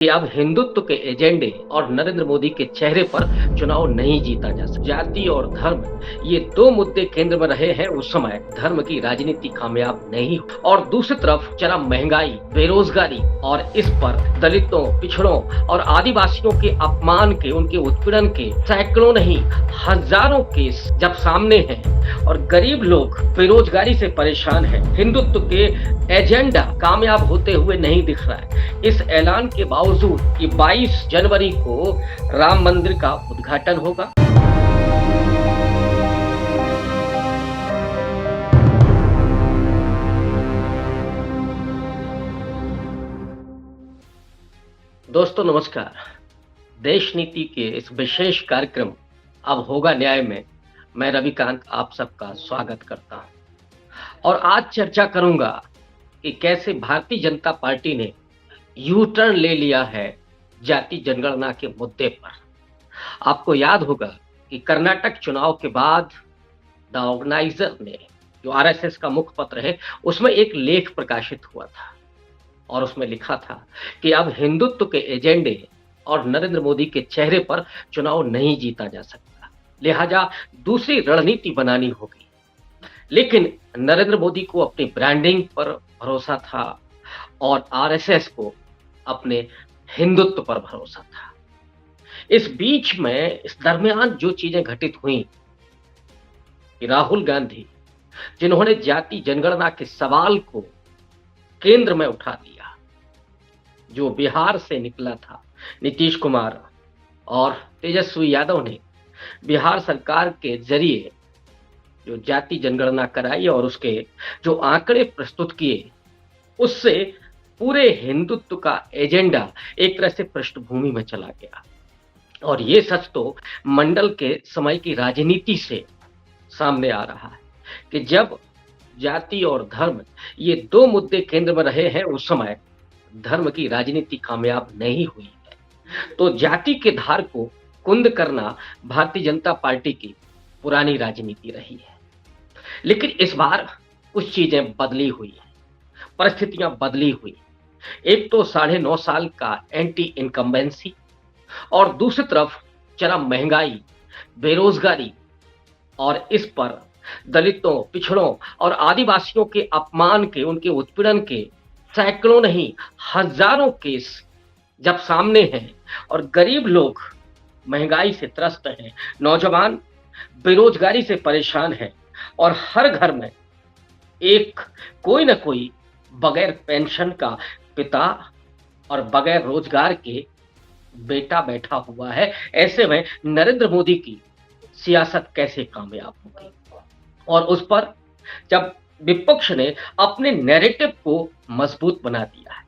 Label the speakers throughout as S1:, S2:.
S1: कि अब हिंदुत्व के एजेंडे और नरेंद्र मोदी के चेहरे पर चुनाव नहीं जीता जा सकता। जाति और धर्म ये दो मुद्दे केंद्र में रहे हैं। उस समय धर्म की राजनीति कामयाब नहीं हुई और दूसरी तरफ चरम महंगाई, बेरोजगारी और इस पर दलितों, पिछड़ों और आदिवासियों के अपमान के, उनके उत्पीड़न के सैकड़ों नहीं हजारों केस जब सामने हैं और गरीब लोग बेरोजगारी से परेशान हैं, हिंदुत्व के एजेंडा कामयाब होते हुए नहीं दिख रहा है। इस ऐलान के बावजूद कि 22 जनवरी को राम मंदिर का उद्घाटन होगा। दोस्तों नमस्कार। देश नीति के इस विशेष कार्यक्रम अब होगा न्याय में मैं रविकांत आप सबका स्वागत करता हूं और आज चर्चा करूंगा कि कैसे भारतीय जनता पार्टी ने यू टर्न ले लिया है जाति जनगणना के मुद्दे पर। आपको याद होगा कि कर्नाटक चुनाव के बाद द ऑर्गेनाइजर ने, जो आरएसएस का मुखपत्र है, उसमें एक लेख प्रकाशित हुआ था और उसमें लिखा था कि अब हिंदुत्व के एजेंडे और नरेंद्र मोदी के चेहरे पर चुनाव नहीं जीता जा सकता, लिहाजा दूसरी रणनीति बनानी होगी। लेकिन नरेंद्र मोदी को अपनी ब्रांडिंग पर भरोसा था और आरएसएस को अपने हिंदुत्व पर भरोसा था। इस बीच में, इस दरमियान जो चीजें घटित हुई कि राहुल गांधी, जिन्होंने जाति जनगणना के सवाल को केंद्र में उठा दिया, जो बिहार से निकला था, नीतीश कुमार और तेजस्वी यादव ने बिहार सरकार के जरिए जो जाति जनगणना कराई और उसके जो आंकड़े प्रस्तुत किए, उससे पूरे हिंदुत्व का एजेंडा एक तरह से पृष्ठभूमि में चला गया। और ये सच तो मंडल के समय की राजनीति से सामने आ रहा है कि जब जाति और धर्म ये दो मुद्दे केंद्र में रहे हैं, उस समय धर्म की राजनीति कामयाब नहीं हुई है। तो जाति के धार को कुंद करना भारतीय जनता पार्टी की पुरानी राजनीति रही है। लेकिन इस बार कुछ चीजें बदली हुई है, परिस्थितियां बदली हुई। एक तो 9.5 साल का एंटी इनकम्बेंसी और दूसरी तरफ चरम महंगाई, बेरोजगारी और इस पर दलितों, पिछड़ों और आदिवासियों के अपमान के, उनके उत्पीड़न के सैकड़ों नहीं हजारों केस जब सामने हैं और गरीब लोग महंगाई से त्रस्त हैं, नौजवान बेरोजगारी से परेशान हैं और हर घर में एक कोई ना कोई बगैर पेंशन का पिता और बगैर रोजगार के बेटा बैठा हुआ है, ऐसे में नरेंद्र मोदी की सियासत कैसे कामयाब होगी? और उस पर जब विपक्ष ने अपने नैरेटिव को मजबूत बना दिया है,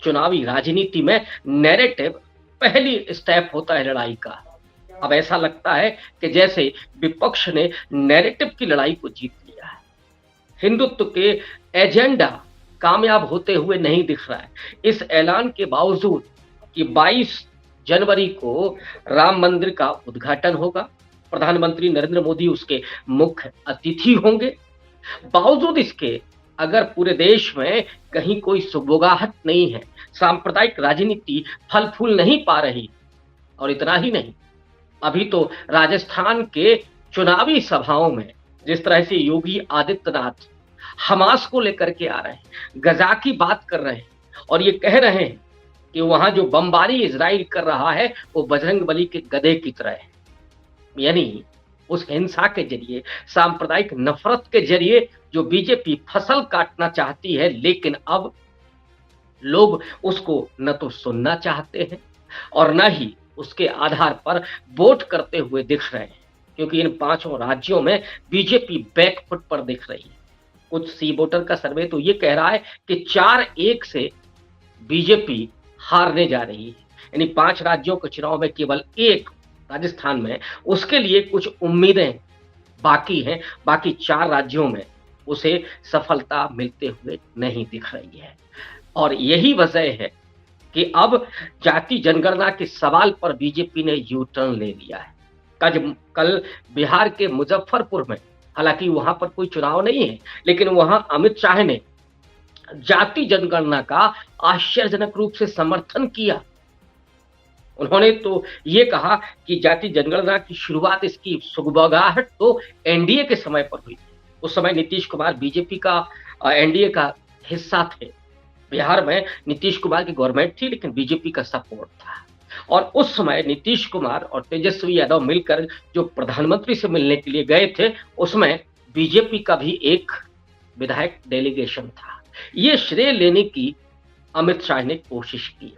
S1: चुनावी राजनीति में नैरेटिव पहली स्टेप होता है लड़ाई का। अब ऐसा लगता है कि जैसे विपक्ष ने नैरेटिव की लड़ाई को जीत लिया है। हिंदुत्व के एजेंडा कामयाब होते हुए नहीं दिख रहा है। इस ऐलान के बावजूद कि 22 जनवरी को राम मंदिर का उद्घाटन होगा, प्रधानमंत्री नरेंद्र मोदी उसके मुख्य अतिथि होंगे, बावजूद इसके अगर पूरे देश में कहीं कोई सुगबुगाहट नहीं है, सांप्रदायिक राजनीति फल फूल नहीं पा रही, और इतना ही नहीं, अभी तो राजस्थान के चुनावी सभाओं में जिस तरह से योगी आदित्यनाथ हमास को लेकर के आ रहे हैं, गजा की बात कर रहे हैं और ये कह रहे हैं कि वहां जो बमबारी इजराइल कर रहा है वो बजरंगबली के गधे की तरह है। यानी उस हिंसा के जरिए, सांप्रदायिक नफरत के जरिए जो बीजेपी फसल काटना चाहती है, लेकिन अब लोग उसको न तो सुनना चाहते हैं और न ही उसके आधार पर वोट करते हुए दिख रहे हैं, क्योंकि इन 5 राज्यों में बीजेपी बैकफुट पर दिख रही है। कुछ सी वोटर का सर्वे तो ये कह रहा है कि 4-1 से बीजेपी हारने जा रही है। यानी 5 राज्यों के चुनाव में केवल एक राजस्थान में उसके लिए कुछ उम्मीदें बाकी हैं, बाकी 4 राज्यों में उसे सफलता मिलते हुए नहीं दिख रही है। और यही वजह है कि अब जाति जनगणना के सवाल पर बीजेपी ने यू टर्न ले लिया है। कल बिहार के मुजफ्फरपुर में, हालांकि वहां पर कोई चुनाव नहीं है, लेकिन वहां अमित शाह ने जाति जनगणना का आश्चर्यजनक रूप से समर्थन किया उन्होंने तो ये कहा कि जाति जनगणना की शुरुआत, इसकी सुगबुगाहट तो एनडीए के समय पर हुई। उस समय नीतीश कुमार बीजेपी का एनडीए का हिस्सा थे। बिहार में नीतीश कुमार की गवर्नमेंट थी, लेकिन बीजेपी का सपोर्ट था। और उस समय नीतीश कुमार और तेजस्वी यादव मिलकर जो प्रधानमंत्री से मिलने के लिए गए थे, उसमें बीजेपी का भी एक विधायक डेलीगेशन था। ये श्रेय लेने की अमित शाह ने कोशिश की,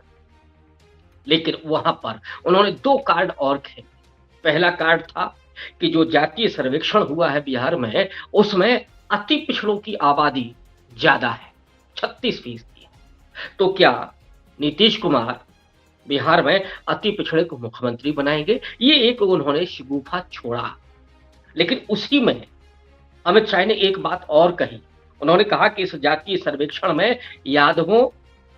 S1: लेकिन वहां पर उन्होंने 2 कार्ड और खेले। पहला कार्ड था कि जो जातीय सर्वेक्षण हुआ है बिहार में, उसमें अति पिछड़ों की आबादी ज्यादा है, 36% है। तो क्या नीतीश कुमार बिहार में अति पिछड़े को मुख्यमंत्री बनाएंगे? ये एक उन्होंने शगुफा छोड़ा। लेकिन उसी में अमित शाह ने एक बात और कही। उन्होंने कहा कि इस जातीय सर्वेक्षण में यादवों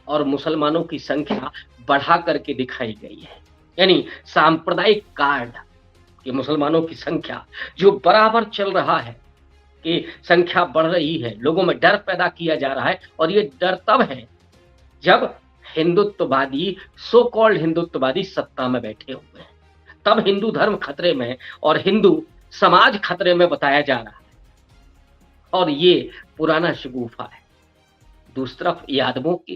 S1: और मुसलमानों की संख्या बढ़ा करके दिखाई गई है। यानी सांप्रदायिक कार्ड कि मुसलमानों की संख्या जो बराबर चल रहा है, कि संख्या बढ़ रही है, लोगों में डर पैदा किया जा रहा है। और ये डर तब है जब हिंदुत्ववादी, सो कॉल्ड हिंदुत्ववादी सत्ता में बैठे हुए हैं, तब हिंदू धर्म खतरे में और हिंदू समाज खतरे में बताया जा रहा है। और ये पुराना शगुफा है। दूसरी तरफ यादवों के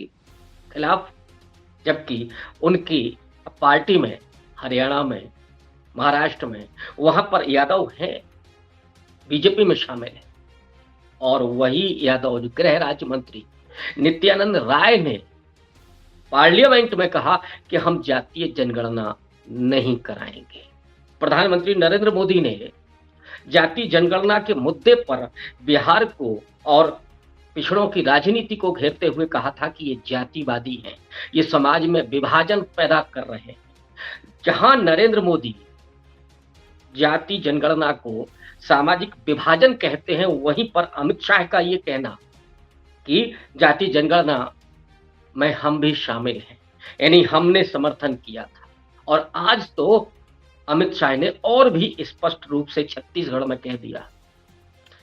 S1: खिलाफ, जबकि उनकी पार्टी में हरियाणा में, महाराष्ट्र में, वहां पर यादव हैं, बीजेपी में शामिल है। और वही यादव जो गृह राज्य मंत्री नित्यानंद राय ने पार्लियामेंट में कहा कि हम जातीय जनगणना नहीं कराएंगे। प्रधानमंत्री नरेंद्र मोदी ने जाति जनगणना के मुद्दे पर बिहार को और पिछड़ों की राजनीति को घेरते हुए कहा था कि ये जातिवादी हैं, ये समाज में विभाजन पैदा कर रहे हैं। जहां नरेंद्र मोदी जाति जनगणना को सामाजिक विभाजन कहते हैं, वहीं पर अमित शाह का ये कहना कि जाति जनगणना में हम भी शामिल हैं, यानी हमने समर्थन किया था। और आज तो अमित शाह ने और भी स्पष्ट रूप से छत्तीसगढ़ में कह दिया।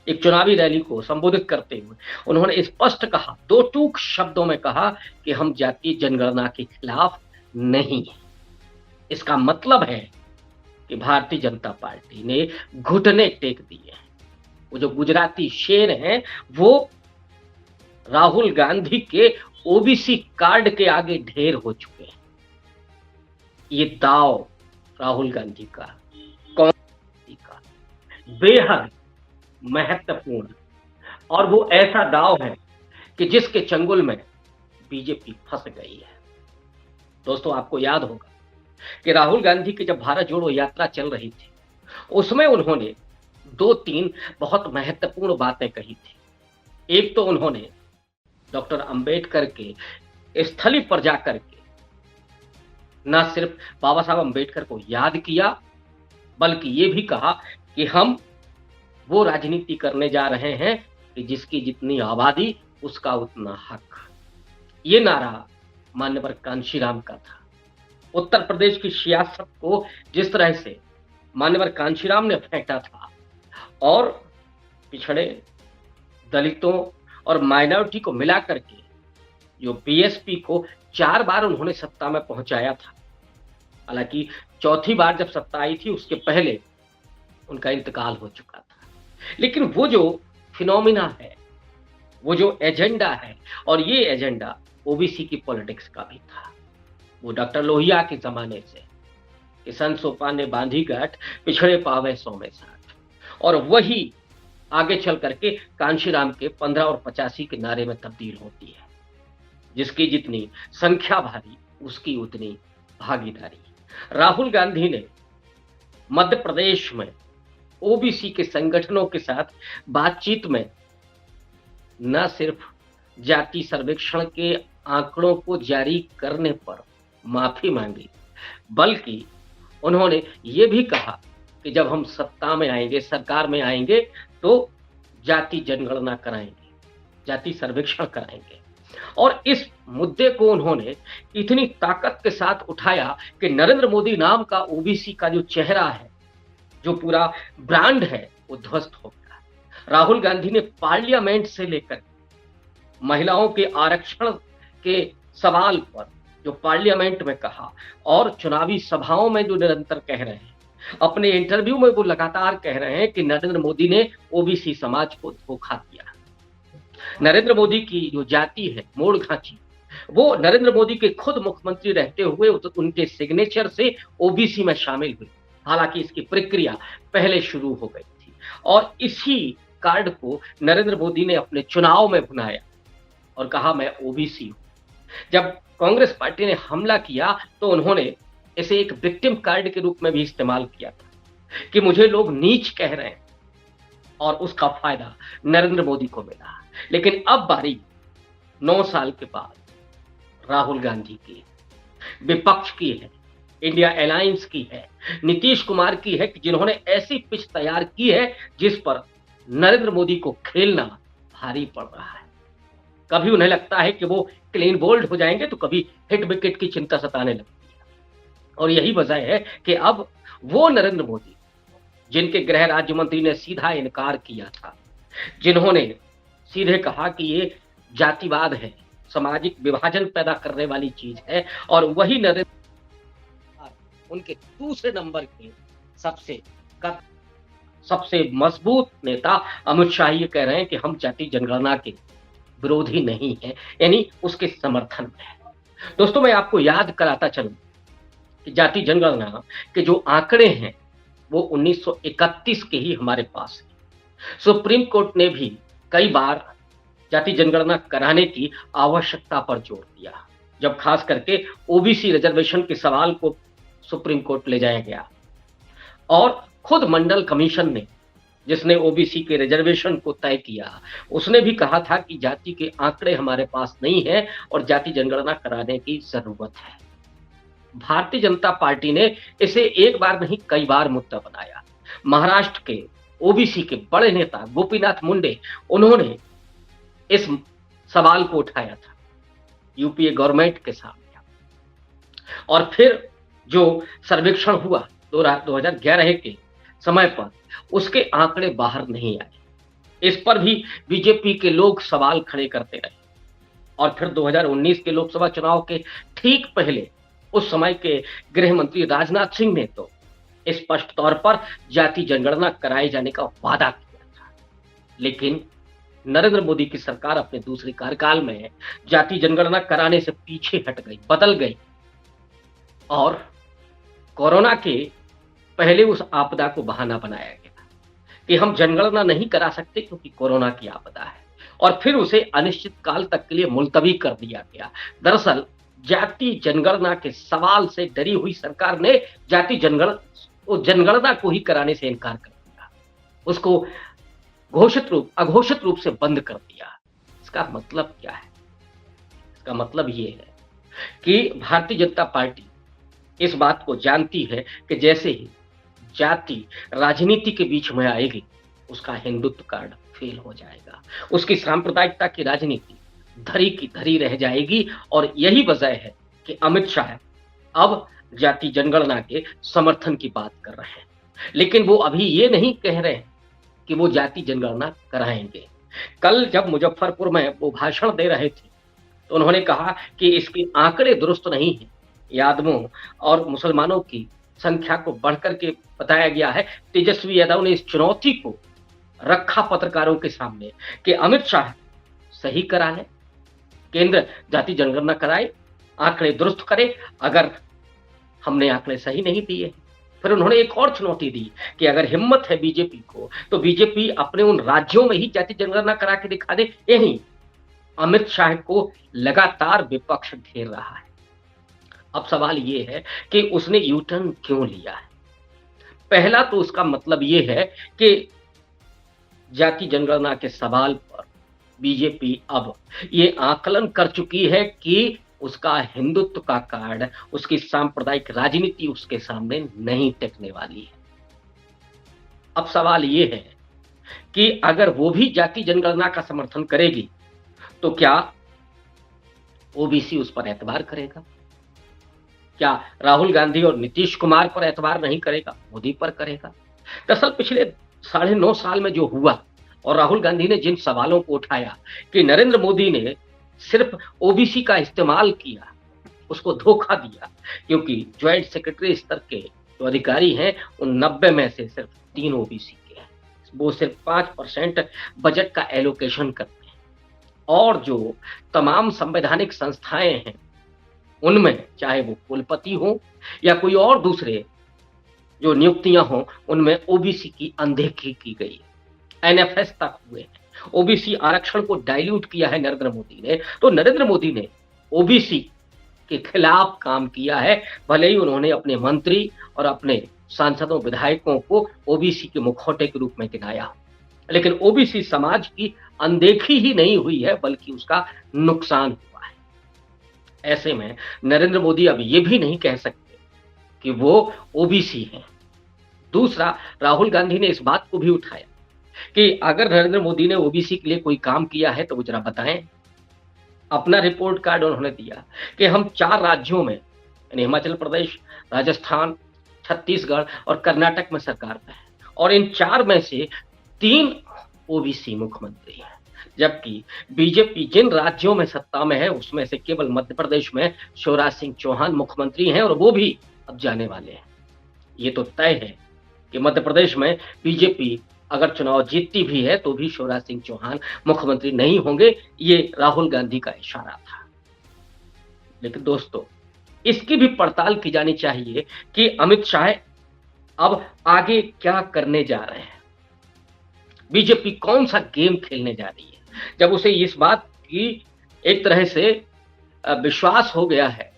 S1: एक चुनावी रैली को संबोधित करते हुए उन्होंने स्पष्ट कहा, 2 टूक शब्दों में कहा कि हम जातीय जनगणना के खिलाफ नहीं हैं। इसका मतलब है कि भारतीय जनता पार्टी ने घुटने टेक दिए हैं। वो जो गुजराती शेर हैं, वो राहुल गांधी के ओबीसी कार्ड के आगे ढेर हो चुके हैं। ये दाव राहुल गांधी का, कांग्रेस का बेहद महत्वपूर्ण, और वो ऐसा दाव है कि जिसके चंगुल में बीजेपी फंस गई है। दोस्तों, आपको याद होगा कि राहुल गांधी की जब भारत जोड़ो यात्रा चल रही थी, उसमें उन्होंने 2-3 बहुत महत्वपूर्ण बातें कही थी। एक तो उन्होंने डॉक्टर अंबेडकर के स्थली पर जाकर के न सिर्फ बाबा साहब अंबेडकर को याद किया, बल्कि ये भी कहा कि हम वो राजनीति करने जा रहे हैं कि जिसकी जितनी आबादी उसका उतना हक। ये नारा मान्यवर कांशीराम का था। उत्तर प्रदेश की सियासत को जिस तरह से मान्यवर कांशीराम ने फेंटा था, और पिछड़े, दलितों और माइनॉरिटी को मिला करके जो बीएसपी को 4 बार उन्होंने सत्ता में पहुंचाया था। हालांकि चौथी बार जब सत्ता आई थी, उसके पहले उनका इंतकाल हो चुका था। लेकिन वो जो फिनोमिना है, वो जो एजेंडा है, और ये एजेंडा ओबीसी की पॉलिटिक्स का भी था। वो डॉक्टर लोहिया के जमाने से, किसान सोपान ने बांधी गांठ, पिछड़े पावे 100 में 60, और वही आगे चल करके कांशीराम के 15 और 85 के नारे में तब्दील होती है। जिसकी जितनी संख्या भारी, उसकी उतनी भागीदारी। राहुल गांधी ने मध्य प्रदेश में ओबीसी के संगठनों के साथ बातचीत में न सिर्फ जाति सर्वेक्षण के आंकड़ों को जारी करने पर माफी मांगी, बल्कि उन्होंने ये भी कहा कि जब हम सत्ता में आएंगे, सरकार में आएंगे, तो जाति जनगणना कराएंगे, जाति सर्वेक्षण कराएंगे। और इस मुद्दे को उन्होंने इतनी ताकत के साथ उठाया कि नरेंद्र मोदी नाम का ओबीसी का जो चेहरा है, जो पूरा ब्रांड है, वो ध्वस्त हो गया। राहुल गांधी ने पार्लियामेंट से लेकर महिलाओं के आरक्षण के सवाल पर जो पार्लियामेंट में कहा और चुनावी सभाओं में जो निरंतर कह रहे हैं, अपने इंटरव्यू में वो लगातार कह रहे हैं कि नरेंद्र मोदी ने ओबीसी समाज को धोखा दिया। नरेंद्र मोदी की जो जाति है, मोड़ खांची, वो नरेंद्र मोदी के खुद मुख्यमंत्री रहते हुए उनके सिग्नेचर से ओबीसी में शामिल हुई। हालांकि इसकी प्रक्रिया पहले शुरू हो गई थी और इसी कार्ड को नरेंद्र मोदी ने अपने चुनाव में भुनाया और कहा मैं ओबीसी हूं। जब कांग्रेस पार्टी ने हमला किया तो उन्होंने इसे एक विक्टिम कार्ड के रूप में भी इस्तेमाल किया था कि मुझे लोग नीच कह रहे हैं और उसका फायदा नरेंद्र मोदी को मिला। लेकिन अब बारी 9 साल के बाद राहुल गांधी की, विपक्ष की है, इंडिया अलायंस की है, नीतीश कुमार की है कि जिन्होंने ऐसी पिच तैयार की है जिस पर नरेंद्र मोदी को खेलना भारी पड़ रहा है। कभी उन्हें लगता है कि वो क्लीन बोल्ड हो जाएंगे तो कभी हिट विकेट की चिंता सताने लगती है। और यही वजह है कि अब वो नरेंद्र मोदी जिनके गृह राज्य मंत्री ने सीधा इनकार किया था, जिन्होंने सीधे कहा कि ये जातिवाद है, सामाजिक विभाजन पैदा करने वाली चीज है, और वही नरेंद्र उनके दूसरे नंबर के सबसे मजबूत नेता अमित शाह ये कह रहे हैं कि हम जाति जनगणना के विरोधी नहीं है, यानी उसके समर्थन में है। दोस्तों, मैं आपको याद कराता चलूं कि जाति जनगणना के जो आंकड़े हैं वो 1931 के ही हमारे पास है। सुप्रीम कोर्ट ने भी कई बार जाति जनगणना कराने की आवश्यकता पर जोर दिया, जब खास करके ओबीसी रिजर्वेशन के सवाल को सुप्रीम कोर्ट ले जाया गया। और खुद मंडल कमीशन ने, जिसने ओबीसी के रिजर्वेशन को तय किया, उसने भी कहा था कि जाति के आंकड़े हमारे पास नहीं है और जाति जनगणना कराने की जरूरत है। भारतीय जनता पार्टी ने इसे एक बार नहीं कई बार मुद्दा बनाया। महाराष्ट्र के ओबीसी के बड़े नेता गोपीनाथ मुंडे, उन्होंने इस सवाल को उठाया था यूपीए गवर्नमेंट के सामने। और फिर जो सर्वेक्षण हुआ 2011 के समय पर, उसके आंकड़े बाहर नहीं आए। इस पर भी बीजेपी के लोग सवाल खड़े करते रहे। और फिर 2019 के लोकसभा चुनाव के ठीक पहले उस समय के गृह मंत्री राजनाथ सिंह ने तो स्पष्ट तौर पर जाति जनगणना कराए जाने का वादा किया था। लेकिन नरेंद्र मोदी की सरकार अपने दूसरे कार्यकाल में जाति जनगणना कराने से पीछे हट गई, बदल गई और कोरोना के पहले उस आपदा को बहाना बनाया गया कि हम जनगणना नहीं करा सकते क्योंकि कोरोना की आपदा है, और फिर उसे अनिश्चित काल तक के लिए मुलतवी कर दिया गया। दरअसल जाति जनगणना के सवाल से डरी हुई सरकार ने जनगणना को ही कराने से इनकार कर दिया, उसको अघोषित रूप से बंद कर दिया। इसका मतलब क्या है? इसका मतलब ये है कि भारतीय जनता पार्टी इस बात को जानती है कि जैसे ही जाति राजनीति के बीच में आएगी, उसका हिंदुत्व कार्ड फेल हो जाएगा, उसकी सांप्रदायिकता की राजनीति धरी की धरी रह जाएगी। और यही वजह है कि अमित शाह अब जाति जनगणना के समर्थन की बात कर रहे हैं, लेकिन वो अभी ये नहीं कह रहे हैं कि वो जाति जनगणना कराएंगे। कल जब मुजफ्फरपुर में वो भाषण दे रहे थे तो उन्होंने कहा कि इसके आंकड़े दुरुस्त नहीं है, यादवों और मुसलमानों की संख्या को बढ़कर के बताया गया है। तेजस्वी यादव ने इस चुनौती को रखा पत्रकारों के सामने कि अमित शाह सही करा ले, केंद्र जाति जनगणना कराए, आंकड़े दुरुस्त करे अगर हमने आंकड़े सही नहीं दिए। फिर उन्होंने एक और चुनौती दी कि अगर हिम्मत है बीजेपी को तो बीजेपी अपने उन राज्यों में ही जाति जनगणना करा के दिखा दे। यही अमित शाह को लगातार विपक्ष घेर रहा है। अब सवाल ये है कि उसने यू टर्न क्यों लिया है? पहला तो उसका मतलब ये है कि जाति जनगणना के सवाल पर बीजेपी अब ये आकलन कर चुकी है कि उसका हिंदुत्व का कार्ड, उसकी सांप्रदायिक राजनीति उसके सामने नहीं टिकने वाली है। अब सवाल ये है कि अगर वो भी जाति जनगणना का समर्थन करेगी तो क्या ओबीसी उस पर एतबार करेगा? क्या राहुल गांधी और नीतीश कुमार पर एतबार नहीं करेगा, मोदी पर करेगा? दरअसल पिछले 9.5 साल में जो हुआ और राहुल गांधी ने जिन सवालों को उठाया कि नरेंद्र मोदी ने सिर्फ ओबीसी का इस्तेमाल किया उसको धोखा दिया, क्योंकि ज्वाइंट सेक्रेटरी स्तर के जो अधिकारी हैं, उन 90 में से सिर्फ 3 ओबीसी के हैं। वो सिर्फ 5% बजट का एलोकेशन करते हैं और जो तमाम संवैधानिक संस्थाएँ हैं, उनमें चाहे वो कुलपति हों या कोई और दूसरे जो नियुक्तियाँ हों, उनमें ओबीसी की अनदेखी की गई है। एनएफएस तक हुए हैं। ओबीसी आरक्षण को डाइल्यूट किया है नरेंद्र मोदी ने, तो नरेंद्र मोदी ने ओबीसी के खिलाफ काम किया है, भले ही उन्होंने अपने मंत्री और अपने सांसदों, विधायकों को ओबीसी के मुखौटे के रूप में गिनाया हो। लेकिन ओबीसी समाज की अनदेखी ही नहीं हुई है, बल्कि उसका नुकसान हुआ है। ऐसे में नरेंद्र मोदी अब ये भी नहीं कह सकते कि वो ओबीसी हैं। दूसरा, राहुल गांधी ने इस बात को भी उठाया कि अगर नरेंद्र मोदी ने ओबीसी के लिए कोई काम किया है तो वो जरा बताएं। अपना रिपोर्ट कार्ड उन्होंने दिया कि हम 4 राज्यों में, यानी हिमाचल प्रदेश, राजस्थान, छत्तीसगढ़ और कर्नाटक में सरकार में है, और इन 4 में से 3 ओबीसी मुख्यमंत्री हैं। जबकि बीजेपी जिन राज्यों में सत्ता में है, उसमें से केवल मध्य प्रदेश में शिवराज सिंह चौहान मुख्यमंत्री हैं, और वो भी अब जाने वाले हैं। ये तो तय है कि मध्य प्रदेश में बीजेपी अगर चुनाव जीतती भी है तो भी शिवराज सिंह चौहान मुख्यमंत्री नहीं होंगे। ये राहुल गांधी का इशारा था। लेकिन दोस्तों, इसकी भी पड़ताल की जानी चाहिए कि अमित शाह अब आगे क्या करने जा रहे हैं। बीजेपी कौन सा गेम खेलने जा रही है, जब उसे इस बात की एक तरह से विश्वास हो गया है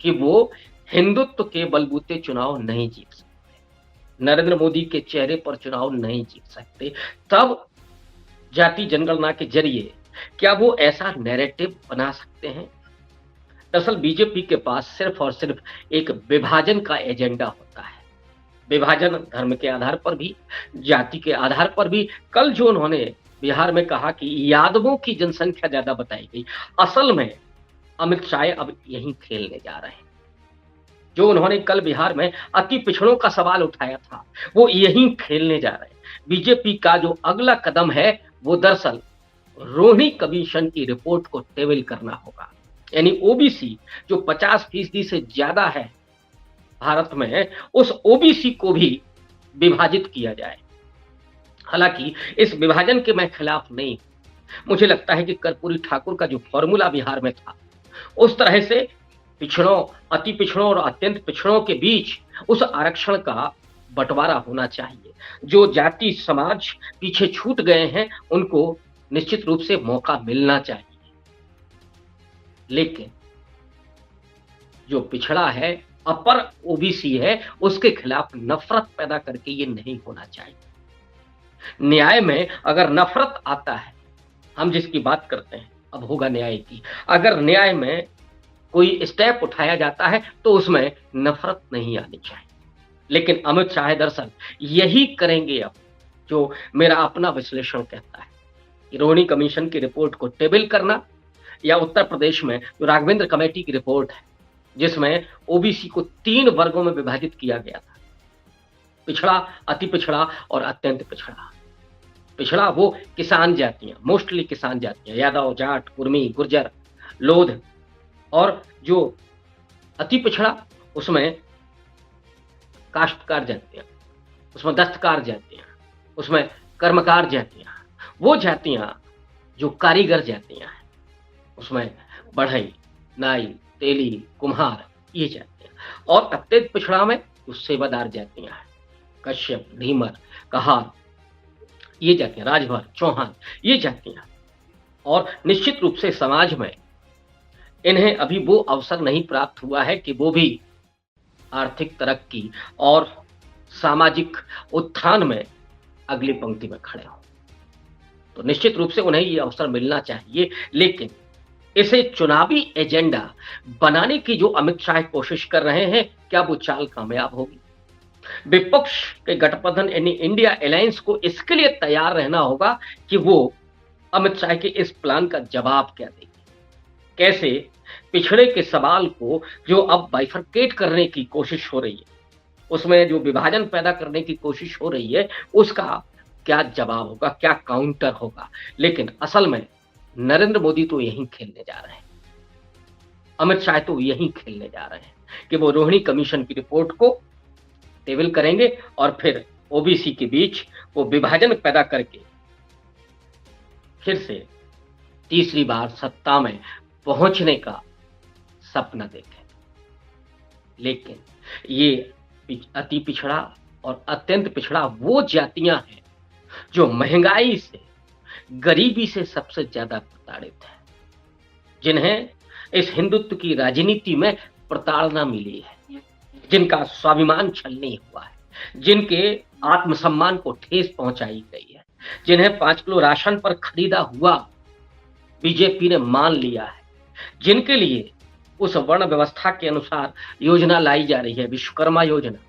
S1: कि वो हिंदुत्व के बलबूते चुनाव नहीं जीत सकते, नरेंद्र मोदी के चेहरे पर चुनाव नहीं जीत सकते, तब जाति जनगणना के जरिए क्या वो ऐसा नैरेटिव बना सकते हैं? दरअसल बीजेपी के पास सिर्फ और सिर्फ एक विभाजन का एजेंडा होता है। विभाजन धर्म के आधार पर भी, जाति के आधार पर भी। कल जो उन्होंने बिहार में कहा कि यादवों की जनसंख्या ज्यादा बताई गई, असल में अमित शाह अब यही खेलने जा रहे हैं। जो उन्होंने कल बिहार में अति पिछड़ों का सवाल उठाया था, वो यही खेलने जा रहे हैं। बीजेपी का जो अगला कदम है, वो दरअसल रोहिणी कमीशन की रिपोर्ट को टेबल करना होगा। यानी ओबीसी जो 50% से ज्यादा है भारत में, उस ओबीसी को भी विभाजित किया जाए। हालांकि इस विभाजन के मैं खिलाफ नहीं हूं। मुझे लगता है कि कर्पूरी ठाकुर का जो फॉर्मूला बिहार में था, उस तरह से पिछड़ों, अति पिछड़ों और अत्यंत पिछड़ों के बीच उस आरक्षण का बंटवारा होना चाहिए। जो जाति समाज पीछे छूट गए हैं, उनको निश्चित रूप से मौका मिलना चाहिए। लेकिन जो पिछड़ा है, अपर ओबीसी है, उसके खिलाफ नफरत पैदा करके ये नहीं होना चाहिए। न्याय में अगर नफरत आता है, हम जिसकी बात करते हैं, अब होगा न्याय की, अगर न्याय में कोई स्टेप उठाया जाता है तो उसमें नफरत नहीं आनी चाहिए। लेकिन अमित शाह दरअसल यही करेंगे अब, जो मेरा अपना विश्लेषण कहता है कि रोहिणी कमीशन की रिपोर्ट को टेबल करना, या उत्तर प्रदेश में जो राघवेंद्र कमेटी की रिपोर्ट है, जिसमें ओबीसी को 3 वर्गों में विभाजित किया गया था, पिछड़ा, अति पिछड़ा और अत्यंत पिछड़ा। पिछड़ा वो किसान जातियां, मोस्टली किसान जातियां, यादव, जाट, कुर्मी, गुर्जर, लोध, और जो अति पिछड़ा, उसमें काश्तकार जातियां, उसमें दस्तकार जातियां, उसमें कर्मकार जातियां, वो जातियां जो कारीगर जातियां हैं, उसमें बढ़ई, नाई, तेली, कुम्हार, ये जातियां। और अत्यंत पिछड़ा में जो सेवादार जातियां हैं, कश्यप, धीमर, कहार, ये जातियां, राजभर, चौहान, ये जातियां। और निश्चित रूप से समाज में इन्हें अभी वो अवसर नहीं प्राप्त हुआ है कि वो भी आर्थिक तरक्की और सामाजिक उत्थान में अगली पंक्ति में खड़े हों। तो निश्चित रूप से उन्हें ये अवसर मिलना चाहिए। लेकिन इसे चुनावी एजेंडा बनाने की जो अमित शाह कोशिश कर रहे हैं, क्या वो चाल कामयाब होगी? विपक्ष के गठबंधन यानी इंडिया अलायंस को इसके लिए तैयार रहना होगा कि वो अमित शाह के इस प्लान का जवाब क्या देगी। कैसे पिछड़े के सवाल को जो अब बाइफरकेट करने की कोशिश हो रही है, उसमें जो विभाजन पैदा करने की कोशिश हो रही है, उसका क्या जवाब होगा, क्या काउंटर होगा। लेकिन असल में नरेंद्र मोदी तो यही खेलने जा रहे हैं। अमित शाह तो यही खेलने जा रहे हैं कि वो रोहिणी कमीशन की रिपोर्ट को टेबल करेंगे और फिर ओबीसी के बीच वो विभाजन पैदा करके फिर से तीसरी बार सत्ता में पहुंचने का सपना देखें। लेकिन ये अति पिछड़ा और अत्यंत पिछड़ा वो जातियां हैं जो महंगाई से, गरीबी से सबसे ज्यादा प्रताड़ित है, जिन्हें इस हिंदुत्व की राजनीति में प्रताड़ना मिली है, जिनका स्वाभिमान छलनी हुआ है, जिनके आत्मसम्मान को ठेस पहुंचाई गई है, जिन्हें 5 किलो राशन पर खरीदा हुआ बीजेपी ने मान लिया है, जिनके लिए उस वर्ण व्यवस्था के अनुसार योजना लाई जा रही है, विश्वकर्मा योजना,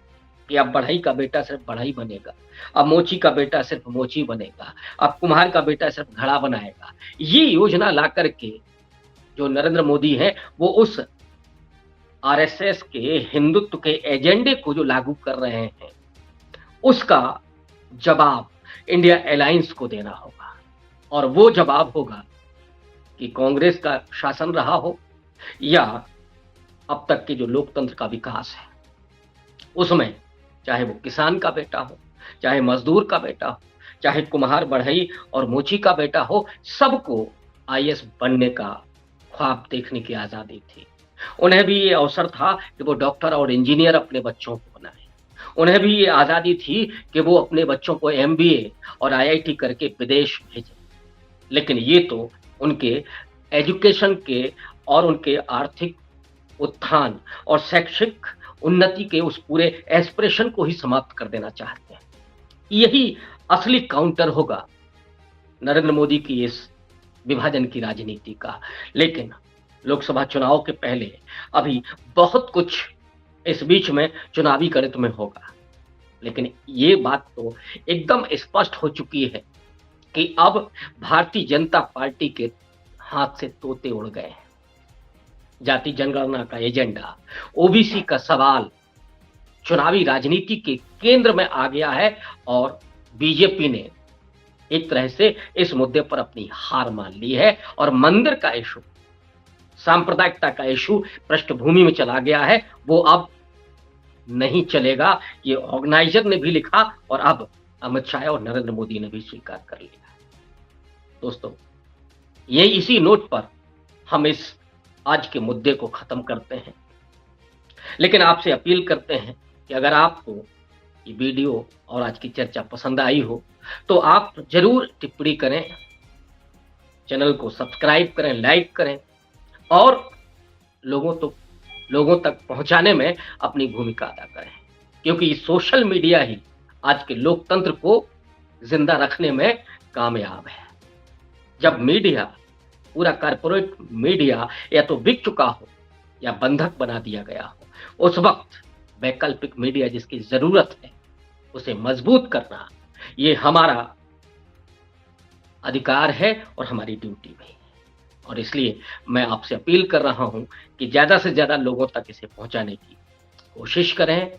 S1: कि अब बढ़ई का बेटा सिर्फ बढ़ई बनेगा, अब मोची का बेटा सिर्फ मोची बनेगा, अब कुम्हार का बेटा सिर्फ घड़ा बनाएगा। ये योजना ला करके जो नरेंद्र मोदी है वो उस आरएसएस के हिंदुत्व के एजेंडे को जो लागू कर रहे हैं, उसका जवाब इंडिया अलायंस को देना होगा। और वो जवाब होगा कि कांग्रेस का शासन रहा हो या अब तक के जो लोकतंत्र का विकास है, उसमें चाहे वो किसान का बेटा हो, चाहे मजदूर का बेटा हो, चाहे कुम्हार, बढ़ई और मोची का बेटा हो, सबको आईएएस बनने का ख्वाब देखने की आजादी थी। उन्हें भी ये अवसर था कि वो डॉक्टर और इंजीनियर अपने बच्चों को बनाए। उन्हें भी ये आजादी थी कि वो अपने बच्चों को एमबीए और आईआईटी करके विदेश भेजें। लेकिन ये तो उनके एजुकेशन के और उनके आर्थिक उत्थान और शैक्षिक उन्नति के उस पूरे एस्पिरेशन को ही समाप्त कर देना चाहते हैं। यही असली काउंटर होगा नरेंद्र मोदी की इस विभाजन की राजनीति का। लेकिन लोकसभा चुनाव के पहले अभी बहुत कुछ इस बीच में चुनावी गणित में होगा। लेकिन ये बात तो एकदम स्पष्ट हो चुकी है कि अब भारतीय जनता पार्टी के हाथ से तोते उड़ गए हैं। जाति जनगणना का एजेंडा, ओबीसी का सवाल चुनावी राजनीति के केंद्र में आ गया है और बीजेपी ने एक तरह से इस मुद्दे पर अपनी हार मान ली है और मंदिर का इशू, सांप्रदायिकता का इशू पृष्ठभूमि में चला गया है। वो अब नहीं चलेगा, ये ऑर्गेनाइजर ने भी लिखा और अब अमित शाह और नरेंद्र मोदी ने भी स्वीकार कर लिया। दोस्तों, ये इसी नोट पर हम इस आज के मुद्दे को खत्म करते हैं। लेकिन आपसे अपील करते हैं कि अगर आपको ये वीडियो और आज की चर्चा पसंद आई हो तो आप जरूर टिप्पणी करें, चैनल को सब्सक्राइब करें, लाइक करें और लोगों तक पहुंचाने में अपनी भूमिका अदा करें, क्योंकि सोशल मीडिया ही आज के लोकतंत्र को जिंदा रखने में कामयाब है। जब मीडिया, पूरा कॉर्पोरेट मीडिया या तो बिक चुका हो या बंधक बना दिया गया हो, उस वक्त वैकल्पिक मीडिया जिसकी जरूरत है उसे मजबूत करना, ये हमारा अधिकार है और हमारी ड्यूटी भी है। और इसलिए मैं आपसे अपील कर रहा हूं कि ज्यादा से ज्यादा लोगों तक इसे पहुंचाने की कोशिश करें।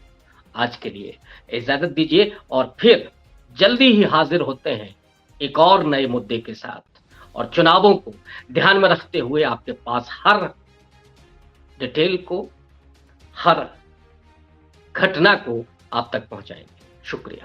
S1: आज के लिए इजाजत दीजिए और फिर जल्दी ही हाजिर होते हैं एक और नए मुद्दे के साथ, और चुनावों को ध्यान में रखते हुए आपके पास हर डिटेल को, हर घटना को आप तक पहुंचाएंगे। शुक्रिया।